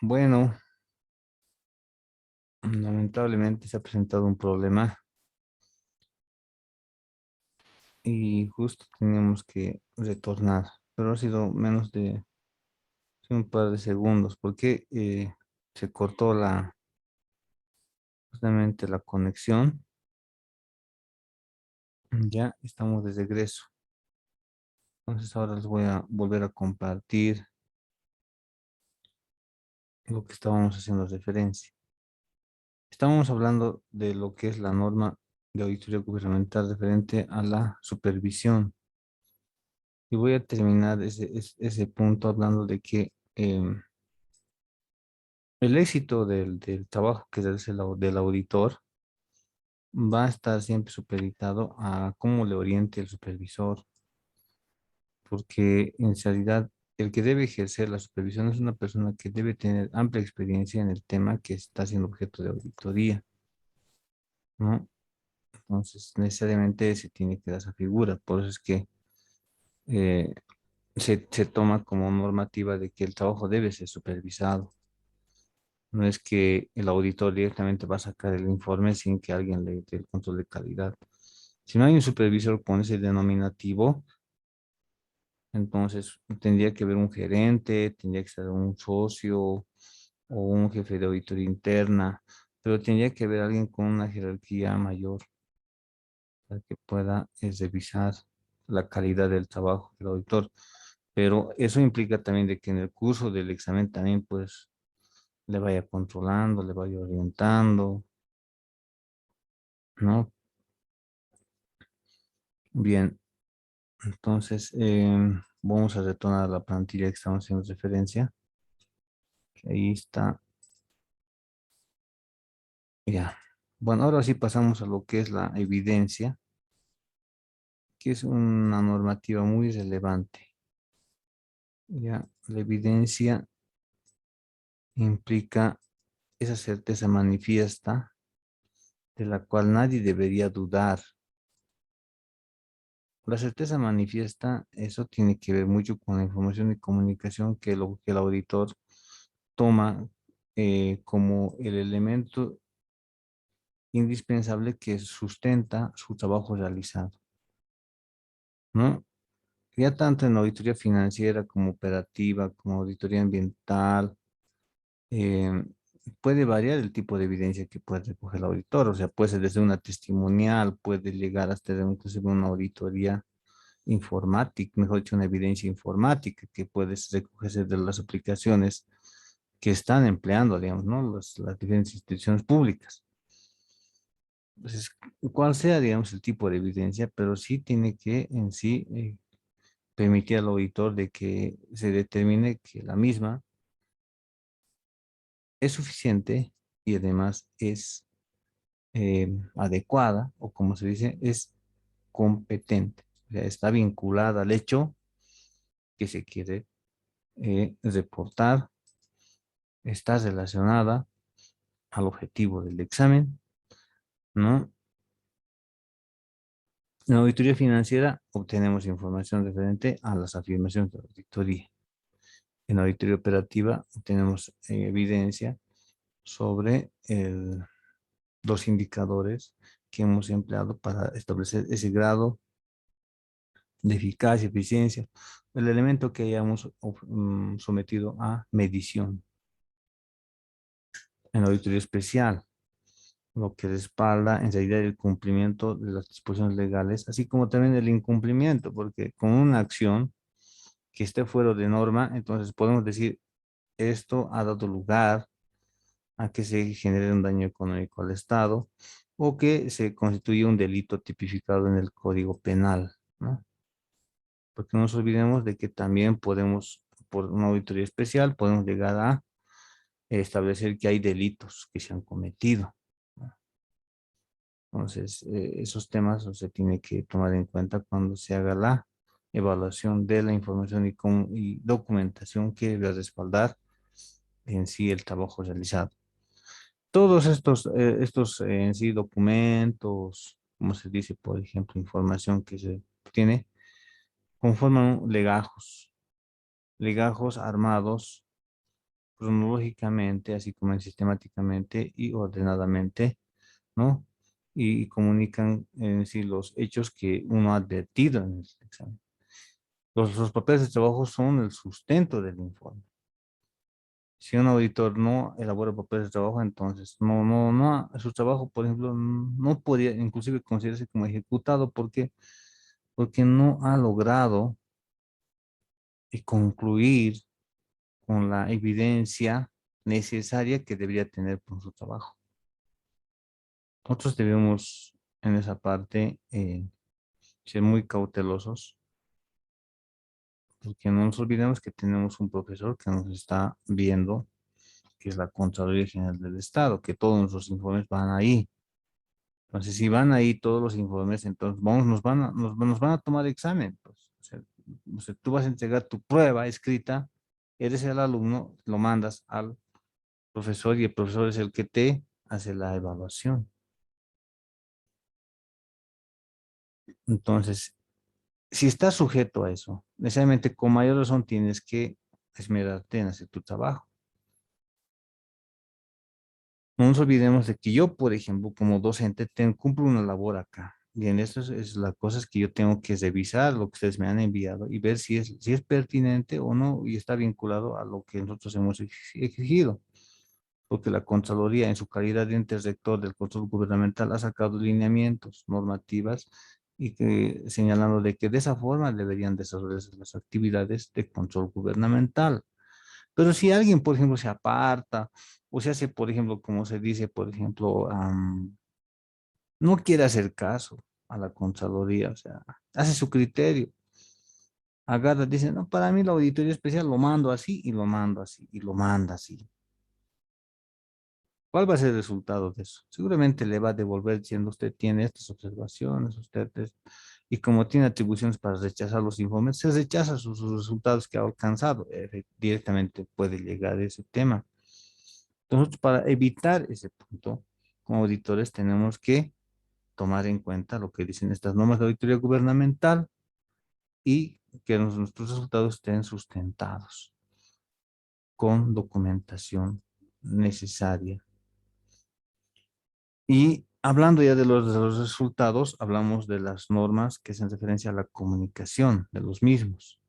Bueno, lamentablemente se ha presentado un problema y justo teníamos que retornar, pero ha sido menos de un par de segundos porque se cortó justamente la conexión. Ya estamos de regreso. Entonces ahora les voy a volver a compartir lo que estábamos haciendo referencia. Estábamos hablando de lo que es la norma de auditoría gubernamental referente a la supervisión. Y voy a terminar ese punto hablando de que el éxito del trabajo que realiza del auditor va a estar siempre supeditado a cómo le oriente el supervisor, porque en realidad el que debe ejercer la supervisión es una persona que debe tener amplia experiencia en el tema que está siendo objeto de auditoría, ¿no? Entonces, necesariamente se tiene que dar esa figura. Por eso es que eh, se toma como normativa de que el trabajo debe ser supervisado. No es que el auditor directamente va a sacar el informe sin que alguien le dé el control de calidad. Si no hay un supervisor con ese denominativo, entonces tendría que haber un gerente, tendría que ser un socio o un jefe de auditoría interna, pero tendría que haber alguien con una jerarquía mayor para que pueda revisar la calidad del trabajo del auditor. Pero eso implica también de que en el curso del examen también pues le vaya controlando, le vaya orientando, ¿no? Bien, entonces vamos a retornar a la plantilla que estamos haciendo referencia, que ahí está, ya. Bueno, ahora sí pasamos a lo que es la evidencia, que es una normativa muy relevante. Ya, la evidencia implica esa certeza manifiesta de la cual nadie debería dudar. La certeza manifiesta, eso tiene que ver mucho con la información y comunicación que el auditor toma como el elemento indispensable que sustenta su trabajo realizado, ¿no? Ya tanto en auditoría financiera como operativa, como auditoría ambiental, eh, puede variar el tipo de evidencia que puede recoger el auditor, o sea, puede ser desde una testimonial, puede llegar hasta inclusive una auditoría informática, mejor dicho, una evidencia informática que puede recogerse de las aplicaciones que están empleando, digamos, ¿no? Las diferentes instituciones públicas. Entonces, cual sea, digamos, el tipo de evidencia, pero sí tiene que en sí permitir al auditor de que se determine que la misma es suficiente y además es adecuada, o como se dice, es competente. O sea, está vinculada al hecho que se quiere reportar, está relacionada al objetivo del examen, ¿no? En la auditoría financiera obtenemos información referente a las afirmaciones de la auditoría. En la auditoría operativa obtenemos evidencia sobre los indicadores que hemos empleado para establecer ese grado de eficacia, eficiencia, el elemento que hayamos sometido a medición. En la auditoría especial, lo que respalda en realidad el cumplimiento de las disposiciones legales, así como también el incumplimiento, porque con una acción que esté fuera de norma, entonces podemos decir, esto ha dado lugar a que se genere un daño económico al Estado o que se constituya un delito tipificado en el Código Penal, ¿no? Porque no nos olvidemos de que también podemos, por una auditoría especial, podemos llegar a establecer que hay delitos que se han cometido, ¿no? Entonces, esos temas se tiene que tomar en cuenta cuando se haga la evaluación de la información y documentación que debe respaldar en sí el trabajo realizado. Todos estos en sí documentos, como se dice, por ejemplo, información que se tiene, conforman legajos armados cronológicamente, así como en sistemáticamente y ordenadamente, ¿no? Y comunican en sí los hechos que uno ha advertido en el examen. Los papeles de trabajo son el sustento del informe. Si un auditor no elabora papeles de trabajo, entonces su trabajo, por ejemplo, no podría inclusive considerarse como ejecutado porque no ha logrado concluir con la evidencia necesaria que debería tener por su trabajo. Nosotros debemos en esa parte ser muy cautelosos porque no nos olvidemos que tenemos un profesor que nos está viendo, que es la Contraloría General del Estado, que todos nuestros informes van ahí. Entonces, si van ahí todos los informes, entonces nos van a tomar examen. Pues. O sea, tú vas a entregar tu prueba escrita, eres el alumno, lo mandas al profesor y el profesor es el que te hace la evaluación. Entonces, si estás sujeto a eso, necesariamente con mayor razón tienes que esmerarte en hacer tu trabajo. No nos olvidemos de que yo, por ejemplo, como docente, cumplo una labor acá. Bien, esto es la cosa es que yo tengo que revisar lo que ustedes me han enviado y ver si es pertinente o no y está vinculado a lo que nosotros hemos exigido. Porque la Contraloría, en su calidad de ente rector del control gubernamental, ha sacado lineamientos, normativas y señalando de que de esa forma deberían desarrollarse las actividades de control gubernamental. Pero si alguien, por ejemplo, se aparta o se hace, por ejemplo, como se dice, por ejemplo, no quiere hacer caso a la Contraloría, o sea, hace su criterio, agarra, dice, no, para mí la auditoría especial lo mando así y lo mando así y lo manda así. ¿Cuál va a ser el resultado de eso? Seguramente le va a devolver diciendo usted tiene estas observaciones, y como tiene atribuciones para rechazar los informes, se rechaza sus resultados que ha alcanzado. Directamente puede llegar a ese tema. Entonces, para evitar ese punto, como auditores tenemos que tomar en cuenta lo que dicen estas normas de auditoría gubernamental y que nuestros resultados estén sustentados con documentación necesaria. Y hablando ya de los resultados, hablamos de las normas que hacen referencia a la comunicación de los mismos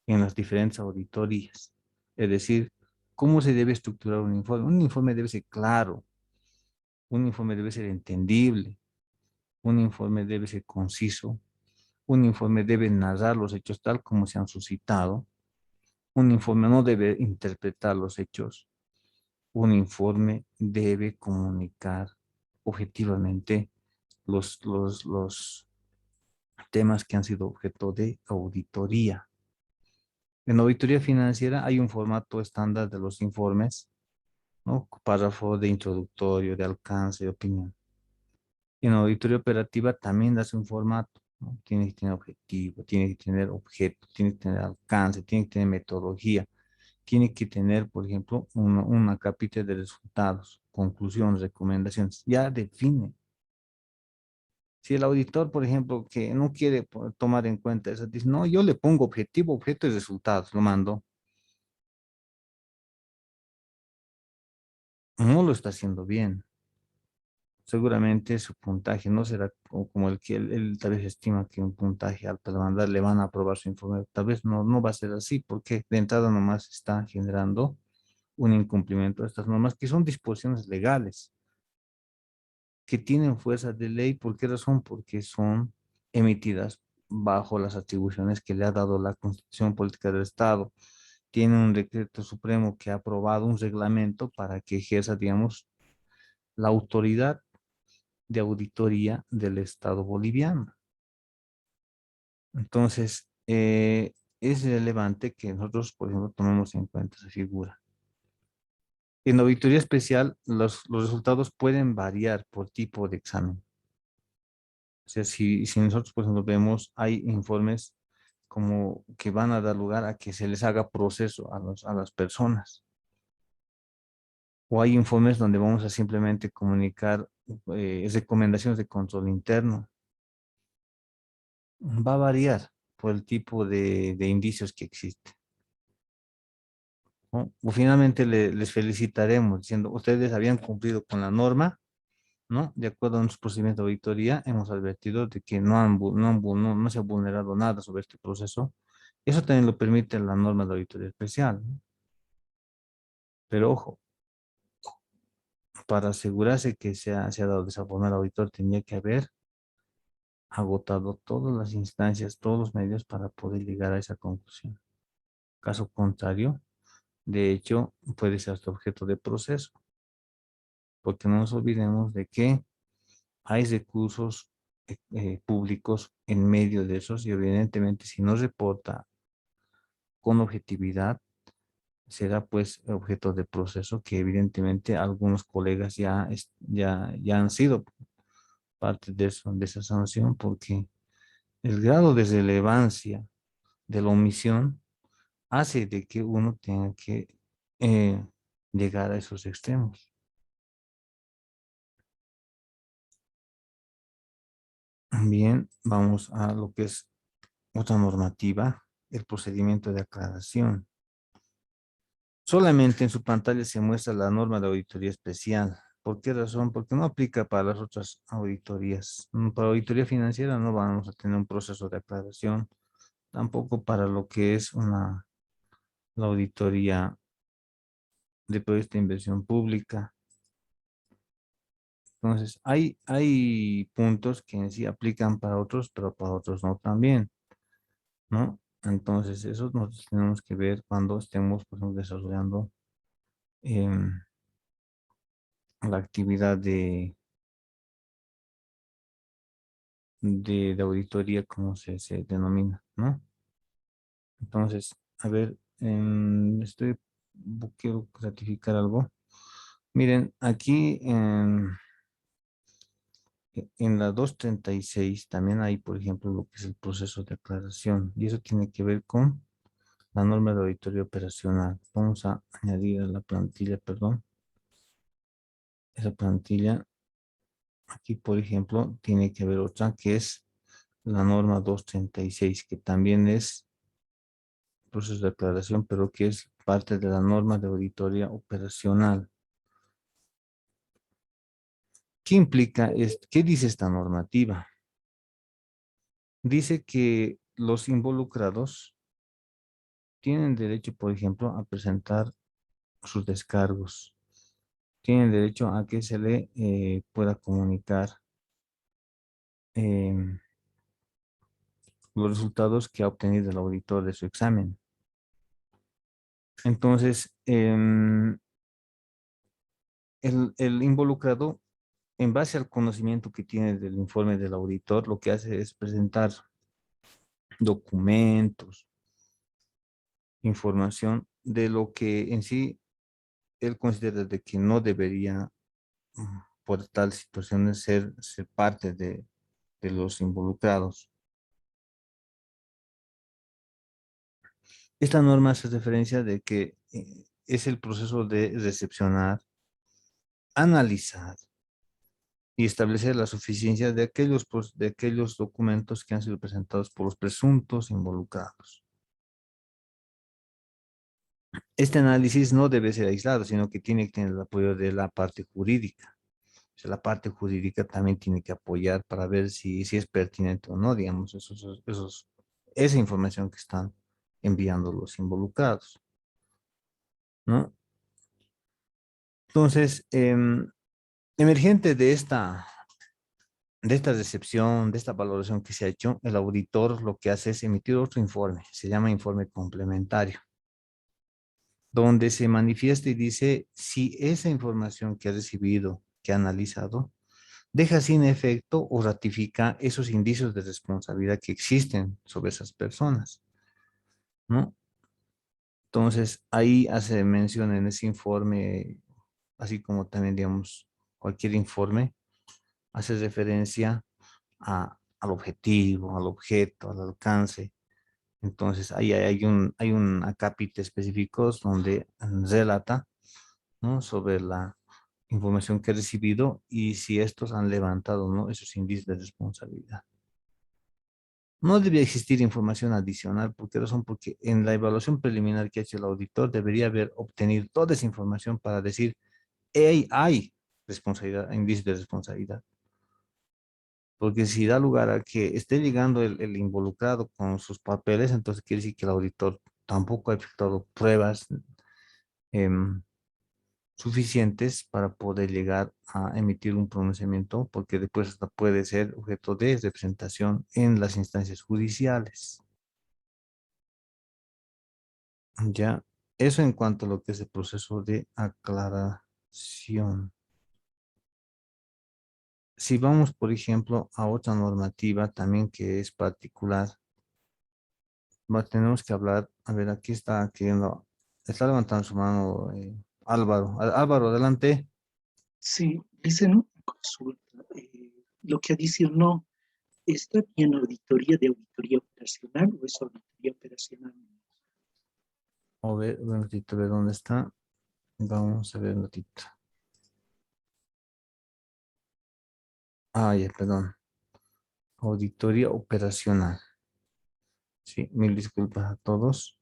en las diferentes auditorías. Es decir, cómo se debe estructurar un informe. Un informe debe ser claro, un informe debe ser entendible, un informe debe ser conciso, un informe debe narrar los hechos tal como se han suscitado, un informe no debe interpretar los hechos, un informe debe comunicar objetivamente los temas que han sido objeto de auditoría. En auditoría financiera hay un formato estándar de los informes, ¿no? Párrafo de introductorio, de alcance, de opinión. En auditoría operativa también das un formato, ¿no? Tiene que tener objetivo, tiene que tener objeto, tiene que tener alcance, tiene que tener metodología, tiene que tener, por ejemplo, una capítulo de resultados, conclusiones, recomendaciones. Ya define. Si el auditor, por ejemplo, que no quiere tomar en cuenta eso, dice, no, yo le pongo objetivo, objeto y resultados, lo mando. No lo está haciendo bien. Seguramente su puntaje no será como el que él tal vez estima que un puntaje alto le van a dar, le van a aprobar su informe. Tal vez no va a ser así, porque de entrada nomás está generando un incumplimiento de estas normas, que son disposiciones legales, que tienen fuerza de ley. ¿Por qué razón? Porque son emitidas bajo las atribuciones que le ha dado la Constitución Política del Estado. Tiene un decreto supremo que ha aprobado un reglamento para que ejerza, digamos, la autoridad de auditoría del Estado boliviano. Entonces, es relevante que nosotros, por ejemplo, tomemos en cuenta esa figura. En auditoría especial, los resultados pueden variar por tipo de examen. O sea, si nosotros, por ejemplo, vemos, hay informes como que van a dar lugar a que se les haga proceso a las personas. O hay informes donde vamos a simplemente comunicar recomendaciones de control interno. Va a variar por el tipo de indicios que existen. ¿no? O finalmente les felicitaremos diciendo, ustedes habían cumplido con la norma, ¿no? De acuerdo a nuestro procedimiento de auditoría, hemos advertido de que no se ha vulnerado nada sobre este proceso. Eso también lo permite la norma de auditoría especial, ¿no? Pero ojo, para asegurarse que se ha dado de esa forma, el auditor tenía que haber agotado todas las instancias, todos los medios para poder llegar a esa conclusión. Caso contrario, de hecho, puede ser hasta objeto de proceso, porque no nos olvidemos de que hay recursos públicos en medio de esos y evidentemente si no reporta con objetividad, será pues objeto de proceso que evidentemente algunos colegas ya han sido parte de eso, de esa sanción, porque el grado de relevancia de la omisión hace de que uno tenga que eh, llegar a esos extremos. Bien, vamos a lo que es otra normativa, el procedimiento de aclaración. Solamente en su pantalla se muestra la norma de auditoría especial. ¿Por qué razón? Porque no aplica para las otras auditorías. Para auditoría financiera no vamos a tener un proceso de aclaración, tampoco para lo que es la auditoría de proyectos de inversión pública. Entonces, hay puntos que en sí aplican para otros, pero para otros no también, ¿no? Entonces, eso nos tenemos que ver cuando estemos, por ejemplo, desarrollando em, la actividad de auditoría, como se denomina, ¿no? Entonces, a ver, quiero ratificar algo. Miren, aquí en la 236 también hay, por ejemplo, lo que es el proceso de aclaración, y eso tiene que ver con la norma de auditoría operacional. Vamos a añadir a la plantilla, perdón, esa plantilla. Aquí, por ejemplo, tiene que haber otra que es la norma 236, que también es proceso de aclaración, pero que es parte de la norma de auditoría operacional. ¿Qué implica? ¿Qué dice esta normativa? Dice que los involucrados tienen derecho, por ejemplo, a presentar sus descargos. Tienen derecho a que se le pueda comunicar em, los resultados que ha obtenido el auditor de su examen. Entonces, el involucrado, en base al conocimiento que tiene del informe del auditor, lo que hace es presentar documentos, información de lo que en sí él considera de que no debería, por tal situación, ser parte de los involucrados. Esta norma hace referencia de que es el proceso de recepcionar, analizar y establecer la suficiencia de de aquellos documentos que han sido presentados por los presuntos involucrados. Este análisis no debe ser aislado, sino que tiene que tener el apoyo de la parte jurídica. O sea, la parte jurídica también tiene que apoyar para ver si es pertinente o no, digamos, esa información que están enviando los involucrados, ¿no? Entonces, emergente de esta recepción, de esta valoración que se ha hecho, el auditor lo que hace es emitir otro informe, se llama informe complementario, donde se manifiesta y dice si esa información que ha recibido, que ha analizado, deja sin efecto o ratifica esos indicios de responsabilidad que existen sobre esas personas, ¿no? Entonces, ahí hace mención en ese informe, así como también, digamos, cualquier informe, hace referencia al objetivo, al objeto, al alcance. Entonces, ahí hay un acápite específico donde relata, ¿no? Sobre la información que he recibido y si estos han levantado, ¿no? Esos índices de responsabilidad. No debe existir información adicional. ¿Por qué razón? Porque en la evaluación preliminar que ha hecho el auditor debería haber obtenido toda esa información para decir, hey, hay responsabilidad, indicio de responsabilidad. Porque si da lugar a que esté llegando el involucrado con sus papeles, entonces quiere decir que el auditor tampoco ha efectuado pruebas em, suficientes para poder llegar a emitir un pronunciamiento, porque después hasta puede ser objeto de representación en las instancias judiciales. Ya, eso en cuanto a lo que es el proceso de aclaración. Si vamos, por ejemplo, a otra normativa también que es particular, tenemos que hablar, a ver, aquí está queriendo, está levantando su mano Álvaro. Álvaro, adelante. Sí, dicen una consulta. Lo que decir no, ¿está bien auditoría de auditoría operacional o es auditoría operacional? A ver, un ratito, a ver dónde está. Vamos a ver un ratito. Ah, ya, perdón. Auditoría operacional. Sí, mil disculpas a todos.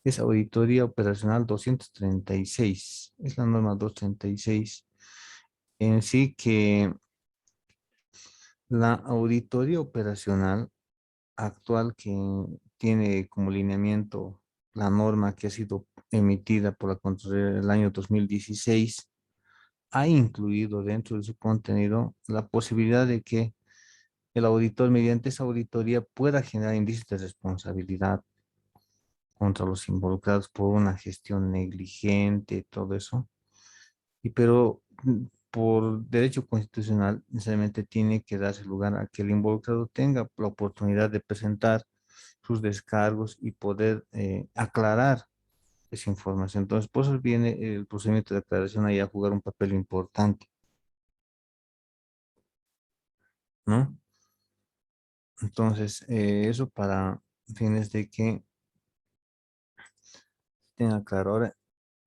Es auditoría operacional 236. Es la norma 236. En sí que la auditoría operacional actual que tiene como lineamiento la norma que ha sido emitida por la Contraloría el año 2016, ha incluido dentro de su contenido la posibilidad de que el auditor mediante esa auditoría pueda generar indicios de responsabilidad contra los involucrados por una gestión negligente, todo eso. Pero por derecho constitucional necesariamente tiene que darse lugar a que el involucrado tenga la oportunidad de presentar sus descargos y poder aclarar esa información. Entonces, por eso viene el procedimiento de aclaración ahí a jugar un papel importante, ¿no? Entonces, eso para fines de que tenga claro. Ahora,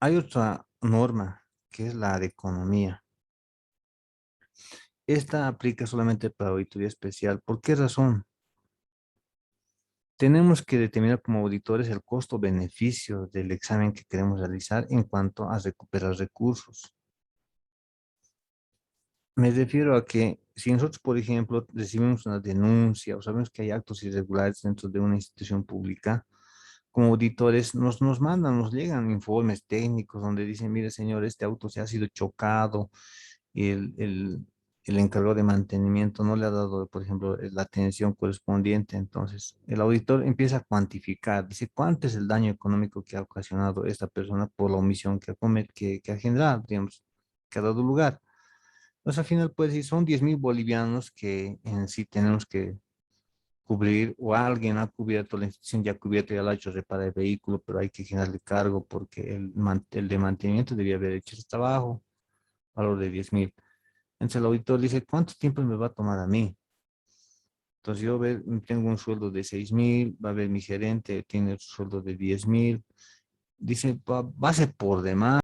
hay otra norma que es la de economía. Esta aplica solamente para auditoría especial. ¿Por qué razón? Tenemos que determinar como auditores el costo-beneficio del examen que queremos realizar en cuanto a recuperar recursos. Me refiero a que si nosotros, por ejemplo, recibimos una denuncia o sabemos que hay actos irregulares dentro de una institución pública, como auditores nos mandan, nos llegan informes técnicos donde dicen, mire señor, este auto se ha sido chocado, y el encargado de mantenimiento no le ha dado, por ejemplo, la atención correspondiente. Entonces, el auditor empieza a cuantificar, dice, ¿cuánto es el daño económico que ha ocasionado esta persona por la omisión que ha generado, digamos, que ha dado lugar? Entonces, al final, pues, si son 10.000 bolivianos que en sí tenemos que cubrir, o alguien ha cubierto, la institución ya ha cubierto, ya lo ha hecho reparar el vehículo, pero hay que generarle cargo porque el de mantenimiento debía haber hecho ese trabajo, valor de 10.000. Entonces el auditor dice, ¿cuánto tiempo me va a tomar a mí? Entonces tengo un sueldo de 6.000, va a ver mi gerente, tiene un sueldo de 10.000. Dice, va a ser por demás.